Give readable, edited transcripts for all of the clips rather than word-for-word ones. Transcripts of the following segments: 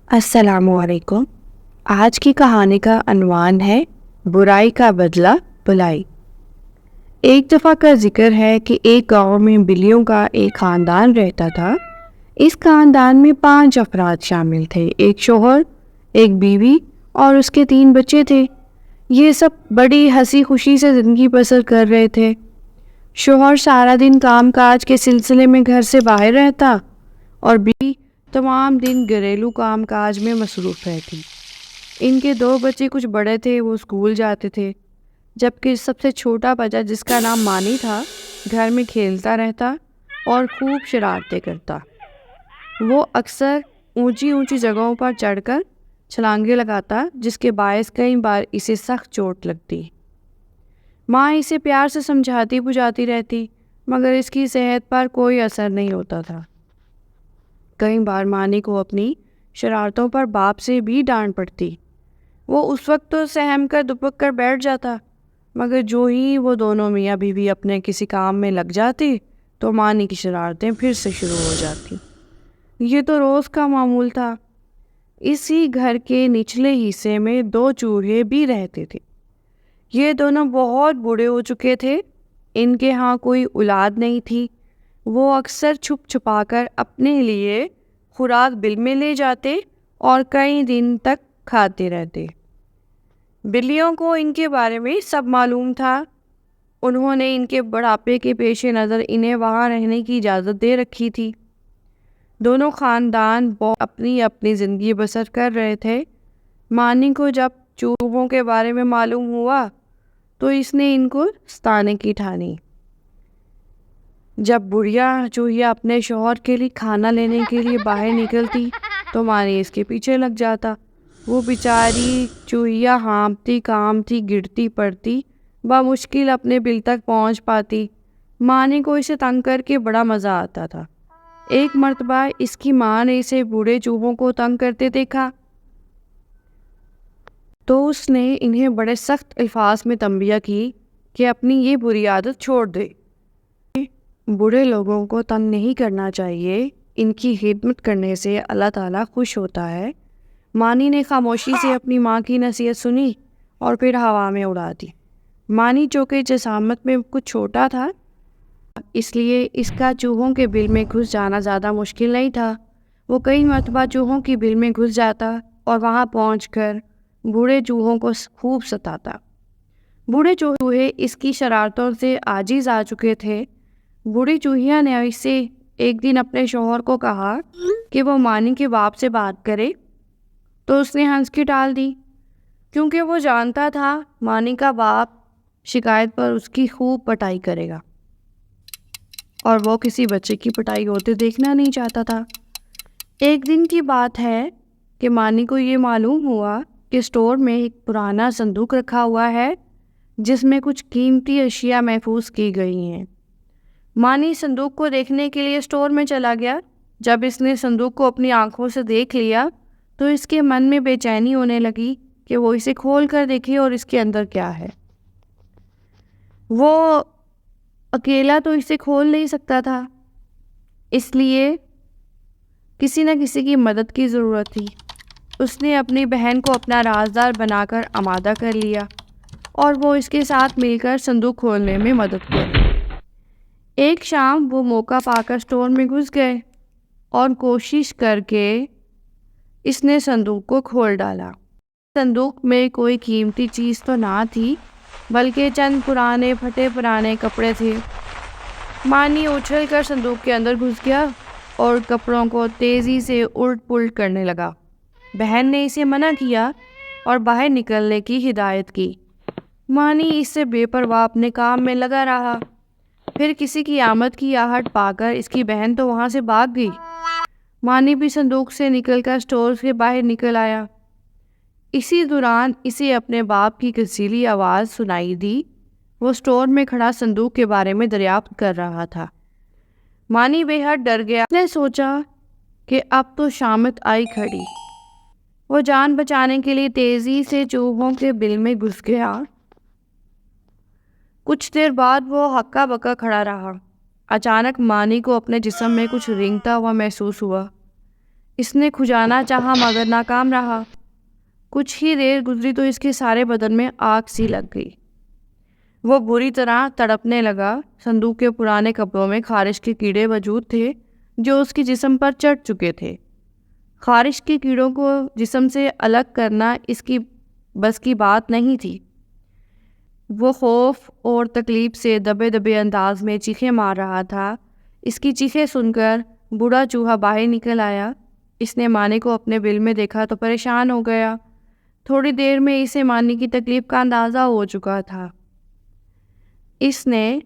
السلام علیکم۔ آج کی کہانی کا عنوان ہے برائی کا بدلہ بھلائی۔ ایک دفعہ کا ذکر ہے کہ ایک گاؤں میں بلیوں کا ایک خاندان رہتا تھا۔ اس خاندان میں 5 افراد شامل تھے، ایک شوہر، ایک بیوی اور اس کے 3 بچے تھے۔ یہ سب بڑی ہنسی خوشی سے زندگی بسر کر رہے تھے۔ شوہر سارا دن کام کاج کے سلسلے میں گھر سے باہر رہتا اور بیوی تمام دن گھریلو کام کاج میں مصروف رہتی۔ ان کے 2 بچے کچھ بڑے تھے، وہ اسکول جاتے تھے، جبکہ سب سے چھوٹا بچہ جس کا نام مانی تھا گھر میں کھیلتا رہتا اور خوب شرارتیں کرتا۔ وہ اکثر اونچی اونچی جگہوں پر چڑھ کر چھلانگیں لگاتا، جس کے باعث کئی بار اسے سخت چوٹ لگتی۔ ماں اسے پیار سے سمجھاتی بجھاتی رہتی، مگر اس کی صحت پر کوئی اثر نہیں ہوتا تھا۔ کئی بار مانی کو اپنی شرارتوں پر باپ سے بھی ڈانٹ پڑتی۔ وہ اس وقت تو سہم کر دبک کر بیٹھ جاتا، مگر جو ہی وہ دونوں میاں بیوی اپنے کسی کام میں لگ جاتی تو مانی کی شرارتیں پھر سے شروع ہو جاتی۔ یہ تو روز کا معمول تھا۔ اسی گھر کے نچلے حصے میں 2 چوہے بھی رہتے تھے۔ یہ دونوں بہت بوڑھے ہو چکے تھے، ان کے ہاں کوئی اولاد نہیں تھی۔ وہ اکثر چھپ چھپا کر اپنے لیے خوراک بل میں لے جاتے اور کئی دن تک کھاتے رہتے۔ بلیوں کو ان کے بارے میں سب معلوم تھا۔ انہوں نے ان کے بڑھاپے کے پیش نظر انہیں وہاں رہنے کی اجازت دے رکھی تھی۔ دونوں خاندان اپنی اپنی زندگی بسر کر رہے تھے۔ مانی کو جب چوہوں کے بارے میں معلوم ہوا تو اس نے ان کو ستانے کی ٹھانی۔ جب بڑھیا چوہیا اپنے شوہر کے لیے کھانا لینے کے لیے باہر نکلتی تو مانی اس کے پیچھے لگ جاتا۔ وہ بیچاری چوہیا ہانپتی کانپتی گرتی پڑتی بمشکل اپنے بل تک پہنچ پاتی۔ مانی کو اسے تنگ کر کے بڑا مزہ آتا تھا۔ ایک مرتبہ اس کی ماں نے اسے بوڑھے چوہوں کو تنگ کرتے دیکھا تو اس نے انہیں بڑے سخت الفاظ میں تنبیہ کی کہ اپنی یہ بری عادت چھوڑ دے۔ بوڑھے لوگوں کو تنگ نہیں کرنا چاہیے، ان کی خدمت کرنے سے اللہ تعالیٰ خوش ہوتا ہے۔ مانی نے خاموشی سے اپنی ماں کی نصیحت سنی اور پھر ہوا میں اڑا دی۔ مانی چونکہ جسامت میں کچھ چھوٹا تھا، اس لیے اس کا چوہوں کے بل میں گھس جانا زیادہ مشکل نہیں تھا۔ وہ کئی مرتبہ چوہوں کی بل میں گھس جاتا اور وہاں پہنچ کر بوڑھے چوہوں کو خوب ستاتا۔ بوڑھے چوہے اس کی شرارتوں سے عاجز آ چکے تھے۔ بوڑھی چوہیا نے اسے ایک دن اپنے شوہر کو کہا کہ وہ مانی کے باپ سے بات کرے، تو اس نے ہنس کے ٹال دی، کیونکہ وہ جانتا تھا مانی کا باپ شکایت پر اس کی خوب پٹائی کرے گا اور وہ کسی بچے کی پٹائی ہوتے دیکھنا نہیں چاہتا تھا۔ ایک دن کی بات ہے کہ مانی کو یہ معلوم ہوا کہ اسٹور میں ایک پرانا صندوق رکھا ہوا ہے جس میں کچھ قیمتی اشیاء محفوظ کی گئی ہیں۔ مانی صندوق کو دیکھنے کے لیے اسٹور میں چلا گیا۔ جب اس نے صندوق کو اپنی آنکھوں سے دیکھ لیا تو اس کے من میں بے چینی ہونے لگی کہ وہ اسے کھول کر دیکھے اور اس کے اندر کیا ہے۔ وہ اکیلا تو اسے کھول نہیں سکتا تھا، اس لیے کسی نہ کسی کی مدد کی ضرورت تھی۔ اس نے اپنی بہن کو اپنا رازدار بنا کر آمادہ کر لیا اور وہ اس کے ساتھ مل کر صندوق کھولنے میں مدد کی۔ ایک شام وہ موقع پا کر اسٹور میں گھس گئے اور کوشش کر کے اس نے صندوق کو کھول ڈالا۔ صندوق میں کوئی قیمتی چیز تو نہ تھی، بلکہ چند پرانے پھٹے پرانے کپڑے تھے۔ مانی اچھل کر صندوق کے اندر گھس گیا اور کپڑوں کو تیزی سے الٹ پلٹ کرنے لگا۔ بہن نے اسے منع کیا اور باہر نکلنے کی ہدایت کی۔ مانی اس سے بے پرواہ اپنے کام میں لگا رہا۔ پھر کسی کی آمد کی آہٹ پا کر اس کی بہن تو وہاں سے بھاگ گئی۔ مانی بھی صندوق سے نکل کر اسٹور سے باہر نکل آیا۔ اسی دوران اسے اپنے باپ کی کسیلی آواز سنائی دی۔ وہ اسٹور میں کھڑا صندوق کے بارے میں دریافت کر رہا تھا۔ مانی بے حد ڈر گیا۔ اس نے سوچا کہ اب تو شامت آئی کھڑی۔ وہ جان بچانے کے لیے تیزی سے چوہوں کے بل میں گھس گیا۔ کچھ دیر بعد وہ ہکا بکا کھڑا رہا۔ اچانک مانی کو اپنے جسم میں کچھ رینگتا ہوا محسوس ہوا۔ اس نے کھجانا چاہا مگر ناکام رہا۔ کچھ ہی دیر گزری تو اس کے سارے بدن میں آگ سی لگ گئی۔ وہ بری طرح تڑپنے لگا۔ صندوق کے پرانے کپڑوں میں خارش کے کیڑے موجود تھے جو اس کے جسم پر چڑھ چکے تھے۔ خارش کے کیڑوں کو جسم سے الگ کرنا اس کی بس کی بات نہیں تھی۔ وہ خوف اور تکلیف سے دبے دبے انداز میں چیخیں مار رہا تھا۔ اس کی چیخیں سن کر بوڑھا چوہا باہر نکل آیا۔ اس نے مانی کو اپنے بل میں دیکھا تو پریشان ہو گیا۔ تھوڑی دیر میں اسے مانی کی تکلیف کا اندازہ ہو چکا تھا۔ اس نے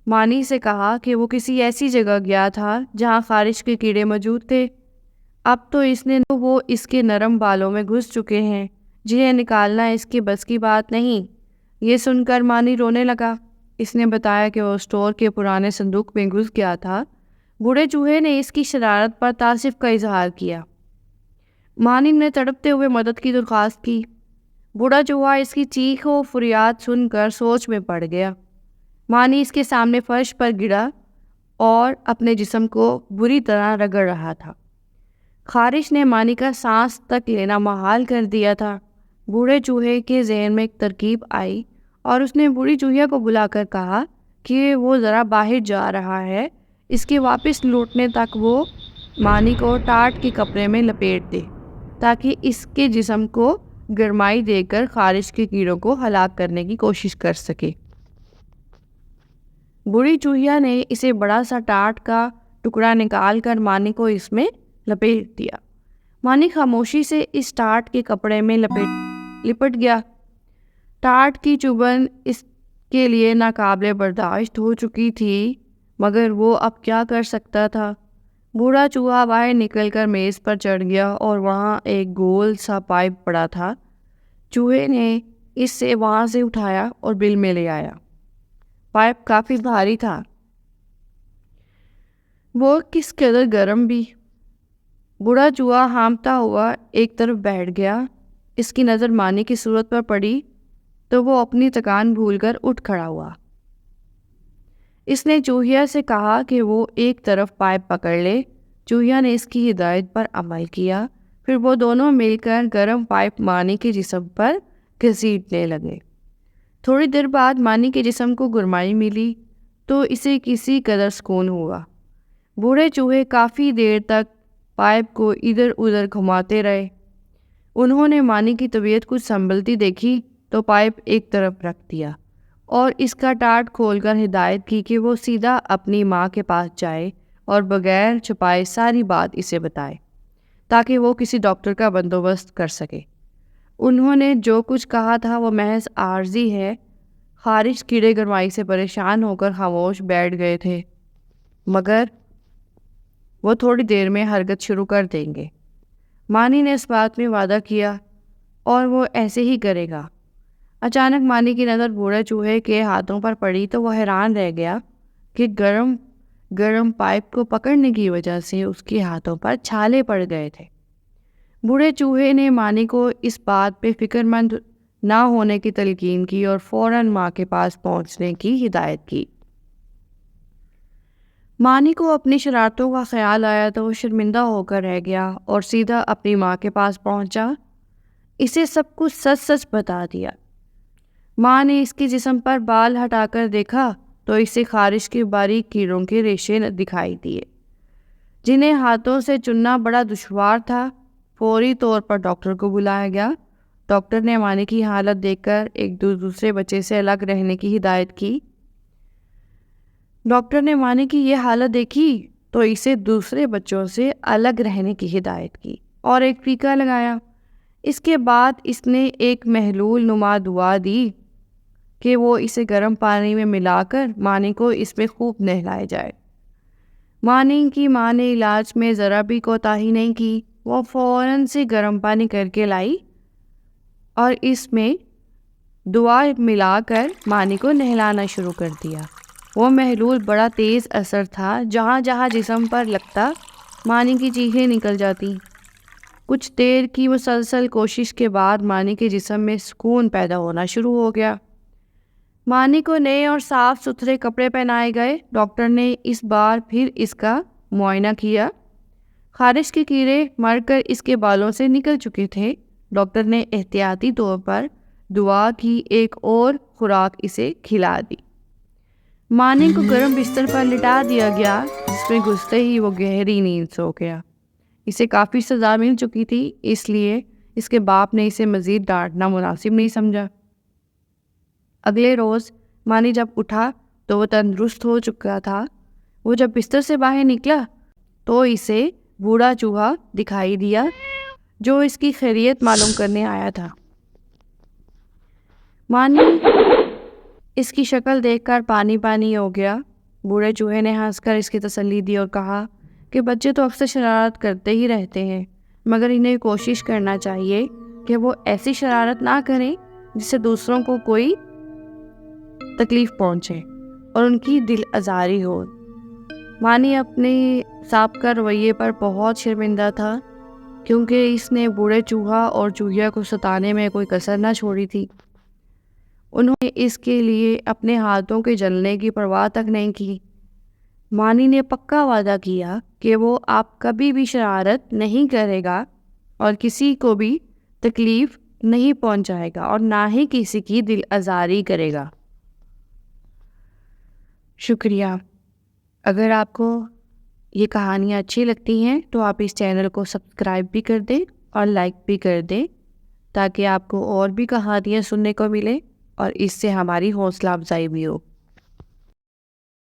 مانی سے کہا کہ وہ کسی ایسی جگہ گیا تھا جہاں خارش کے کیڑے موجود تھے۔ اب تو وہ اس کے نرم بالوں میں گھس چکے ہیں جنہیں نکالنا اس کی بس کی بات نہیں۔ یہ سن کر مانی رونے لگا۔ اس نے بتایا کہ وہ اسٹور کے پرانے صندوق میں گھس گیا تھا۔ بوڑھے چوہے نے اس کی شرارت پر تاسف کا اظہار کیا۔ مانی نے تڑپتے ہوئے مدد کی درخواست کی۔ بوڑھا چوہا اس کی چیخ و فریاد سن کر سوچ میں پڑ گیا۔ مانی اس کے سامنے فرش پر گرا اور اپنے جسم کو بری طرح رگڑ رہا تھا۔ خارش نے مانی کا سانس تک لینا محال کر دیا تھا۔ بوڑھے چوہے کے ذہن میں ایک ترکیب آئی اور اس نے بوڑھی چوہیا کو بلا کر کہا کہ وہ ذرا باہر جا رہا ہے، اس کے واپس لوٹنے تک وہ مانی کو ٹاٹ کے کپڑے میں لپیٹ دے تاکہ اس کے جسم کو گرمائی دے کر خارش کے کیڑوں کو ہلاک کرنے کی کوشش کر سکے۔ بوڑھی چوہیا نے اسے بڑا سا ٹاٹ کا ٹکڑا نکال کر مانی کو اس میں لپیٹ دیا۔ مانی خاموشی سے اس ٹاٹ کے کپڑے میں لپٹ گیا۔ ٹاٹ کی چبھن اس کے لیے ناقابل برداشت ہو چکی تھی مگر وہ اب کیا کر سکتا تھا۔ بوڑھا چوہا باہر نکل کر میز پر چڑھ گیا اور وہاں ایک گول سا پائپ پڑا تھا۔ چوہے نے اس سے وہاں سے اٹھایا اور بل میں لے آیا۔ پائپ کافی بھاری تھا، وہ کس قدر گرم بھی۔ بوڑھا چوہا ہامتا ہوا ایک طرف بیٹھ گیا۔ اس کی نظر مانی کی صورت پر پڑی تو وہ اپنی تکان بھول کر اٹھ کھڑا ہوا۔ اس نے چوہیا سے کہا کہ وہ ایک طرف پائپ پکڑ لے۔ چوہیا نے اس کی ہدایت پر عمل کیا۔ پھر وہ دونوں مل کر گرم پائپ مانی کے جسم پر گھسیٹنے لگے۔ تھوڑی دیر بعد مانی کے جسم کو گرمائی ملی تو اسے کسی قدر سکون ہوا۔ بوڑھے چوہے کافی دیر تک پائپ کو ادھر ادھر گھماتے رہے۔ انہوں نے مانی کی طبیعت کچھ سنبھلتی دیکھی تو پائپ ایک طرف رکھ دیا اور اس کا ٹاٹ کھول کر ہدایت کی کہ وہ سیدھا اپنی ماں کے پاس جائے اور بغیر چھپائے ساری بات اسے بتائے تاکہ وہ کسی ڈاکٹر کا بندوبست کر سکے۔ انہوں نے جو کچھ کہا تھا وہ محض عارضی ہے۔ خارش کیڑے گرمائی سے پریشان ہو کر خاموش بیٹھ گئے تھے مگر وہ تھوڑی دیر میں حرکت شروع کر دیں گے۔ مانی نے اس بات میں وعدہ کیا اور وہ ایسے ہی کرے گا۔ اچانک مانی کی نظر بوڑھے چوہے کے ہاتھوں پر پڑی تو وہ حیران رہ گیا کہ گرم پائپ کو پکڑنے کی وجہ سے اس کے ہاتھوں پر چھالے پڑ گئے تھے۔ بوڑھے چوہے نے مانی کو اس بات پہ فکر مند نہ ہونے کی تلقین کی اور فوراً ماں کے پاس پہنچنے کی ہدایت کی۔ مانی کو اپنی شرارتوں کا خیال آیا تو وہ شرمندہ ہو کر رہ گیا اور سیدھا اپنی ماں کے پاس پہنچا۔ اسے سب کچھ سچ سچ بتا دیا۔ ماں نے اس کے جسم پر بال ہٹا کر دیکھا تو اسے خارش کے باریک کیڑوں کے ریشے دکھائی دیے جنہیں ہاتھوں سے چننا بڑا دشوار تھا۔ فوری طور پر ڈاکٹر کو بلایا گیا۔ ڈاکٹر نے مانی کی حالت دیکھ کر ایک دوسرے بچے سے الگ رہنے کی ہدایت کی۔ ڈاکٹر نے مانی کی یہ حالت دیکھی تو اسے دوسرے بچوں سے الگ رہنے کی ہدایت کی اور ایک ٹیکا لگایا۔ اس کے بعد اس نے ایک محلول نما دعا دی کہ وہ اسے گرم پانی میں ملا کر مانی کو اس میں خوب نہلائے جائے۔ مانی کی ماں نے علاج میں ذرا بھی کوتاہی نہیں کی۔ وہ فوراً سے گرم پانی کر کے لائی اور اس میں دعا ملا کر مانی کو نہلانا شروع کر دیا۔ وہ محلول بڑا تیز اثر تھا، جہاں جہاں جسم پر لگتا مانی کی چیخیں نکل جاتی۔ کچھ دیر کی مسلسل کوشش کے بعد مانی کے جسم میں سکون پیدا ہونا شروع ہو گیا۔ مانی کو نئے اور صاف ستھرے کپڑے پہنائے گئے۔ ڈاکٹر نے اس بار پھر اس کا معائنہ کیا خارش کے کیڑے مر کر اس کے بالوں سے نکل چکے تھے۔ ڈاکٹر نے احتیاطی طور پر دعا کی ایک اور خوراک اسے کھلا دی۔ مانی کو گرم بستر پر لٹا دیا گیا، جس میں گھستے ہی وہ گہری نیند سو گیا۔ اسے کافی سزا مل چکی تھی، اس لیے اس کے باپ نے اسے مزید ڈانٹنا مناسب نہیں سمجھا۔ اگلے روز مانی جب اٹھا تو وہ تندرست ہو چکا تھا۔ وہ جب بستر سے باہر نکلا تو اسے بوڑھا چوہا دکھائی دیا جو اس کی خیریت معلوم کرنے آیا تھا۔ مانی اس کی شکل دیکھ کر پانی پانی ہو گیا۔ بوڑھے چوہے نے ہنس کر اس کی تسلی دی اور کہا کہ بچے تو اکثر شرارت کرتے ہی رہتے ہیں، مگر انہیں کوشش کرنا چاہیے کہ وہ ایسی شرارت نہ کریں جس سے دوسروں کو کوئی تکلیف پہنچے اور ان کی دل آزاری ہو۔ مانی اپنے سابقہ رویے پر بہت شرمندہ تھا، کیونکہ اس نے بوڑھے چوہا اور چوہیا کو ستانے میں کوئی کسر نہ چھوڑی تھی۔ انہوں نے اس کے لیے اپنے ہاتھوں کے جلنے کی پرواہ تک نہیں کی۔ مانی نے پکا وعدہ کیا کہ وہ اب کبھی بھی شرارت نہیں کرے گا اور کسی کو بھی تکلیف نہیں پہنچائے گا اور نہ ہی کسی کی دل آزاری کرے گا۔ شکریہ۔ اگر آپ کو یہ کہانیاں اچھی لگتی ہیں تو آپ اس چینل کو سبسکرائب بھی کر دیں اور لائک بھی کر دیں، تاکہ آپ کو اور بھی کہانیاں سننے کو ملے اور اس سے ہماری حوصلہ افزائی بھی ہو۔